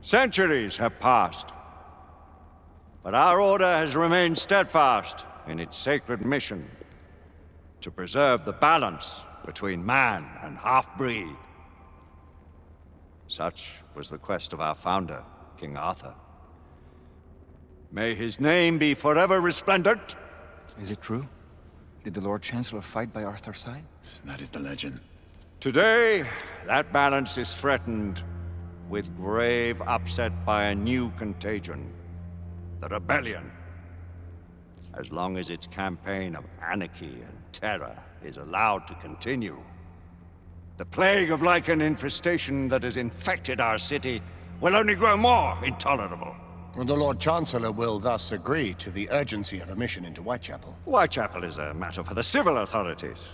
Centuries have passed, but our order has remained steadfast in its sacred mission to preserve the balance between man and half-breed. Such was the quest of our founder, King Arthur. May his name be forever resplendent. Is it true? Did the Lord Chancellor fight by Arthur's side? That is the legend. Today, that balance is threatened with grave upset by a new contagion, the rebellion. As long as its campaign of anarchy and terror is allowed to continue, the plague of lichen infestation that has infected our city will only grow more intolerable. The Lord Chancellor will thus agree to the urgency of a mission into Whitechapel. Whitechapel is a matter for the civil authorities.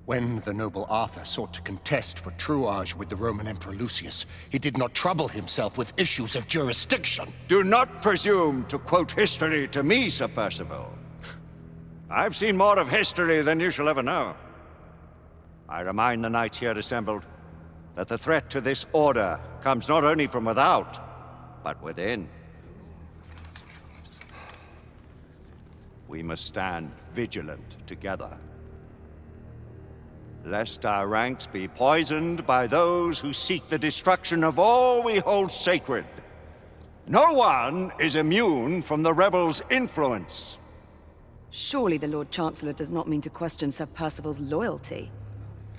When the noble Arthur sought to contest for truage with the Roman Emperor Lucius, he did not trouble himself with issues of jurisdiction. Do not presume to quote history to me, Sir Percival. I've seen more of history than you shall ever know. I remind the knights here assembled that the threat to this order comes not only from without, but within. We must stand vigilant together, lest our ranks be poisoned by those who seek the destruction of all we hold sacred. No one is immune from the rebels' influence. Surely the Lord Chancellor does not mean to question Sir Percival's loyalty.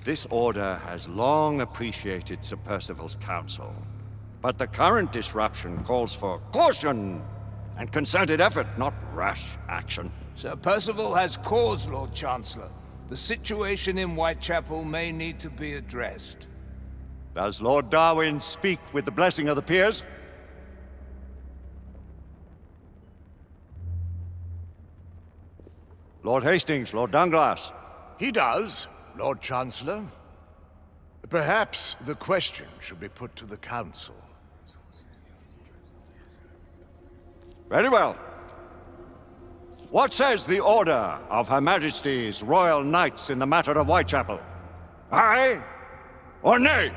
This order has long appreciated Sir Percival's counsel, but the current disruption calls for caution and concerted effort, not rash action. Sir Percival has cause, Lord Chancellor. The situation in Whitechapel may need to be addressed. Does Lord Darwin speak with the blessing of the peers? Lord Hastings, Lord Dunglass. He does, Lord Chancellor. Perhaps the question should be put to the Council. Very well. What says the Order of Her Majesty's Royal Knights in the matter of Whitechapel? Aye or nay?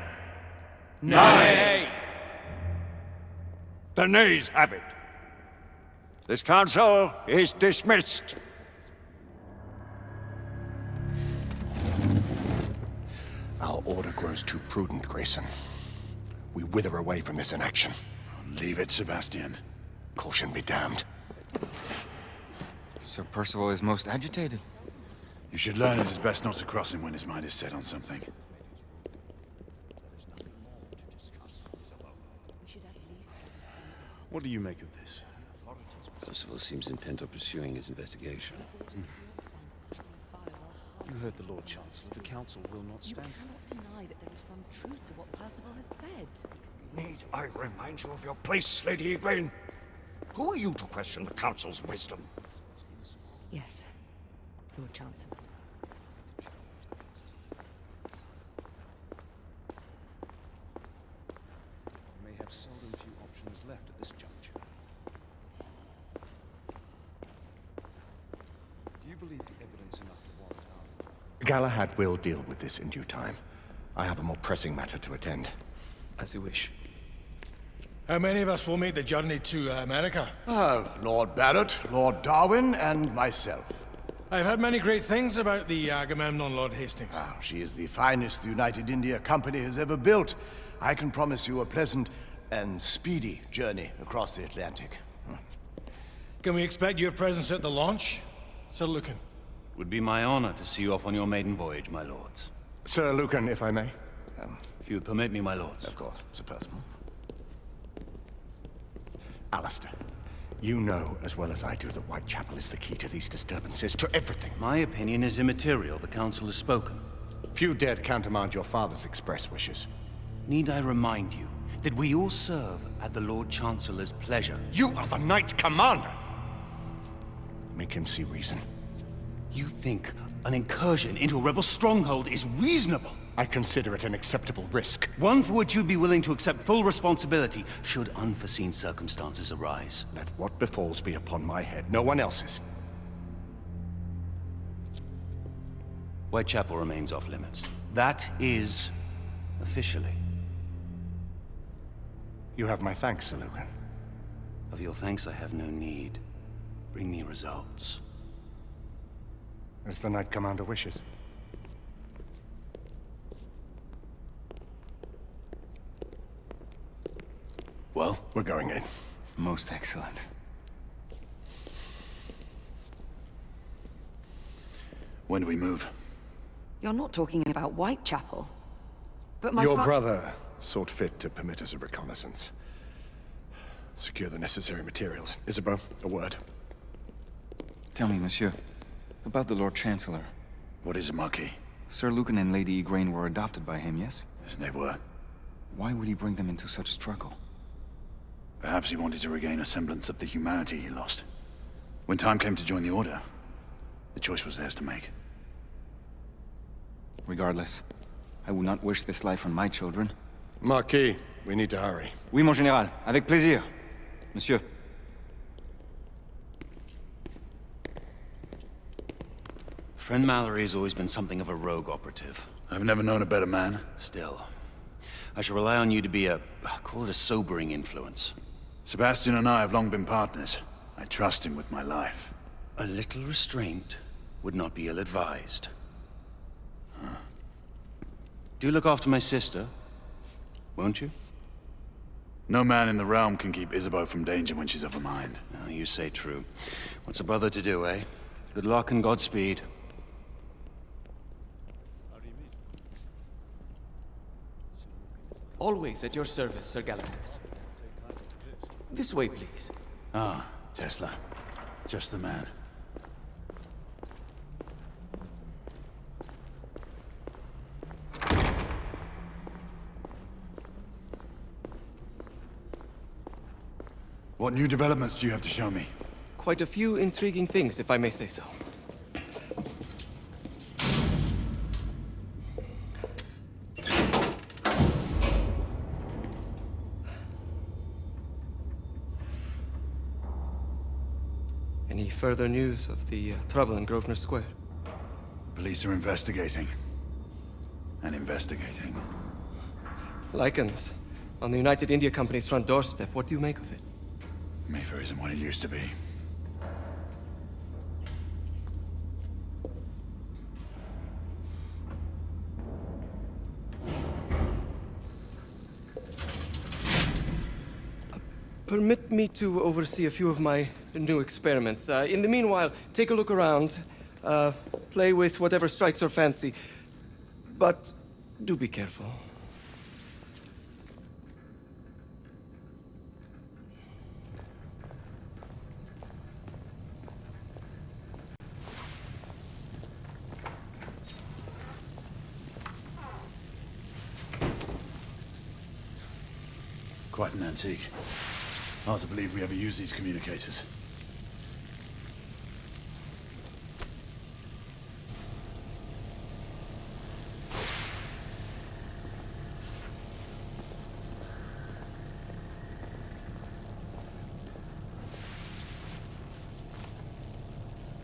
Nay! The nays have it. This council is dismissed. Our order grows too prudent, Grayson. We wither away from this inaction. Leave it, Sebastian. Caution be damned. Sir Percival is most agitated. You should learn it is best not to cross him when his mind is set on something. What do you make of this? Percival seems intent on pursuing his investigation. You heard the Lord Chancellor. The Council will not stand. You cannot deny that there is some truth to what Percival has said. Need I remind you of your place, Lady Egwene? Who are you to question the Council's wisdom? Yes, Lord Chancellor. We may have seldom few options left at this juncture. Do you believe the evidence enough to warrant our... Galahad will deal with this in due time. I have a more pressing matter to attend. As you wish. How many of us will make the journey to America? Lord Barrett, Lord Darwin, and myself. I've heard many great things about the Agamemnon, Lord Hastings. She is the finest the United India Company has ever built. I can promise you a pleasant and speedy journey across the Atlantic. Can we expect your presence at the launch, Sir Lucan? Would be my honor to see you off on your maiden voyage, my lords. Sir Lucan, if I may. If you would permit me, my lords. Of course, Sir Percival. Alistair, you know as well as I do that Whitechapel is the key to these disturbances, to everything. My opinion is immaterial. The Council has spoken. Few dared countermand your father's express wishes. Need I remind you that we all serve at the Lord Chancellor's pleasure? You are the Knight Commander! Make him see reason. You think an incursion into a rebel stronghold is reasonable? I consider it an acceptable risk. One for which you'd be willing to accept full responsibility should unforeseen circumstances arise. Let what befalls be upon my head, no one else's. Whitechapel remains off limits. That is officially. You have my thanks, Sir Lucan. Of your thanks I have no need. Bring me results. As the Knight Commander wishes. Well, We're going in. Most excellent. when do we move? You're not talking about Whitechapel. But my Your brother sought fit to permit us a reconnaissance. Secure the necessary materials. Isabeau, a word. Tell me, monsieur, about the Lord Chancellor. What is it, Marquis? Sir Lucan and Lady Igraine were adopted by him, yes? Yes, they were. Why would he bring them into such struggle? Perhaps he wanted to regain a semblance of the humanity he lost. When time came to join the Order, the choice was theirs to make. Regardless, I would not wish this life on my children. Marquis, we need to hurry. Oui, mon général. Avec plaisir. Monsieur. Friend Mallory has always been something of a rogue operative. I've never known a better man. Still, I shall rely on you to be call it a sobering influence. Sebastian and I have long been partners. I trust him with my life. A little restraint would not be ill-advised. Do look after my sister, won't you? No man in the realm can keep Isabeau from danger when she's of a mind. Oh, you say true. What's a brother to do, eh? Good luck and Godspeed. Always at your service, Sir Galahad. This way, please. Ah, Tesla. Just the man. What new developments do you have to show me? Quite a few intriguing things, if I may say so. Any further news of the trouble in Grosvenor Square? Police are investigating. And investigating. Lycans, on the United India Company's front doorstep. What do you make of it? Mayfair isn't what it used to be. Permit me to oversee a few of my new experiments. In the meanwhile, take a look around. Play with whatever strikes your fancy. But do be careful. Quite an antique. Hard to believe we ever use these communicators.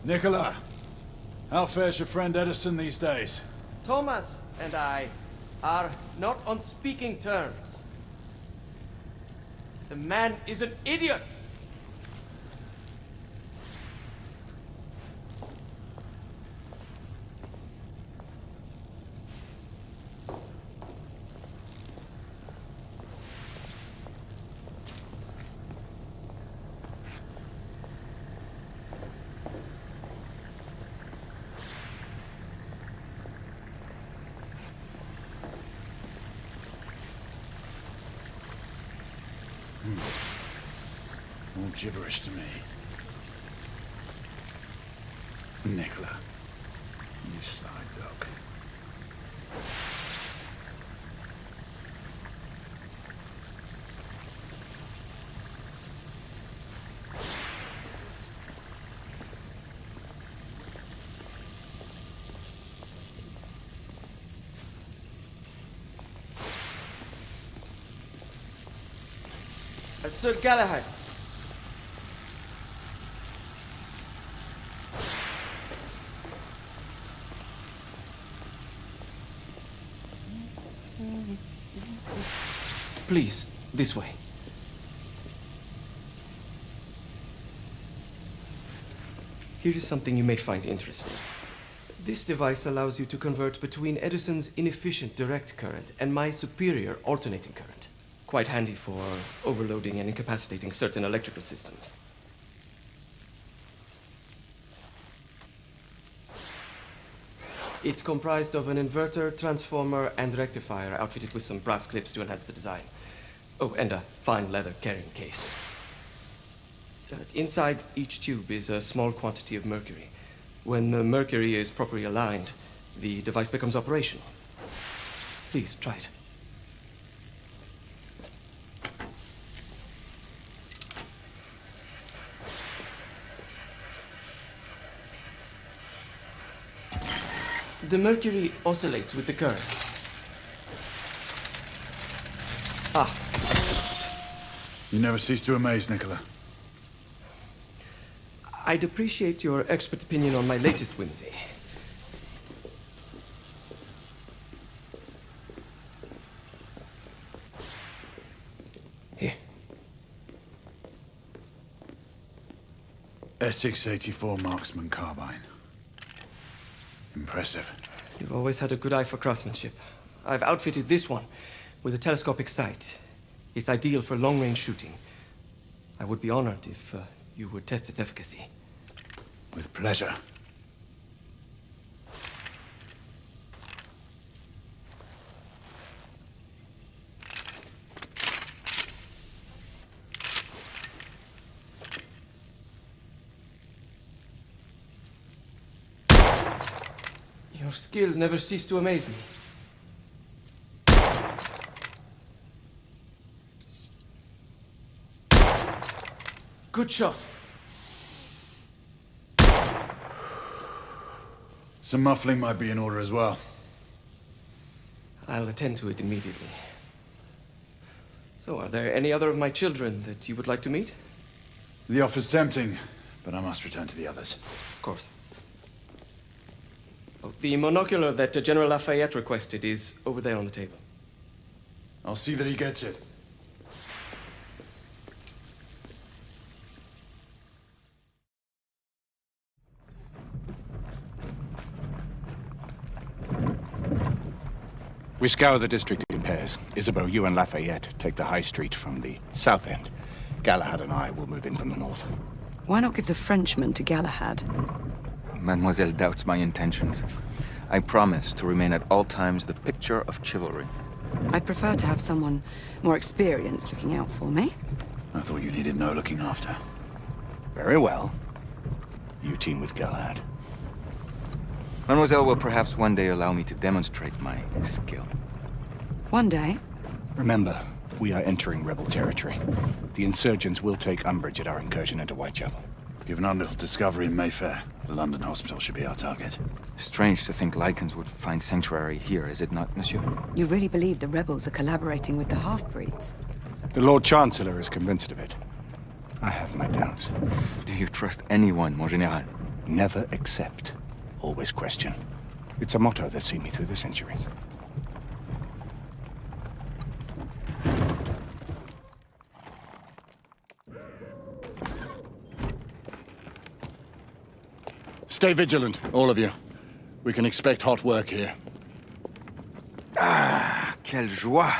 Nicola, how fares your friend Edison these days? Thomas and I are not on speaking terms. The man is an idiot! All gibberish to me. Nicola, you sly dog. Sir Galahad. Please, this way. Here is something you may find interesting. This device allows you to convert between Edison's inefficient direct current and my superior alternating current. Quite handy for overloading and incapacitating certain electrical systems. It's comprised of an inverter, transformer, and rectifier outfitted with some brass clips to enhance the design. Oh, and a fine leather carrying case. Inside each tube is a small quantity of mercury. When the mercury is properly aligned, the device becomes operational. Please, try it. The mercury oscillates with the current. Ah. You never cease to amaze, Nicola. I'd appreciate your expert opinion on my latest whimsy. Here. S684 Marksman Carbine. Impressive. You've always had a good eye for craftsmanship. I've outfitted this one with a telescopic sight. It's ideal for long-range shooting. I would be honored if you would test its efficacy. With pleasure. Your skills never cease to amaze me. Good shot. Some muffling might be in order as well. I'll attend to it immediately. So, are there any other of my children that you would like to meet? The offer's tempting, but I must return to the others. Of course. Oh, the monocular that General Lafayette requested is over there on the table. I'll see that he gets it. We scour the district in pairs. Isabeau, you and Lafayette take the high street from the south end. Galahad and I will move in from the north. Why not give the Frenchman to Galahad? Mademoiselle doubts my intentions. I promise to remain at all times the picture of chivalry. I'd prefer to have someone more experienced looking out for me. I thought you needed no looking after. Very well. You team with Galahad. Mademoiselle will perhaps one day allow me to demonstrate my skill. One day? Remember, we are entering rebel territory. The insurgents will take umbrage at our incursion into Whitechapel. Given our little discovery in Mayfair, the London hospital should be our target. Strange to think Lycans would find sanctuary here, is it not, monsieur? You really believe the rebels are collaborating with the half-breeds? The Lord Chancellor is convinced of it. I have my doubts. Do you trust anyone, mon général? Never accept. Always question. It's a motto that's seen me through the centuries. Stay vigilant, all of you. We can expect hot work here. Ah, quelle joie!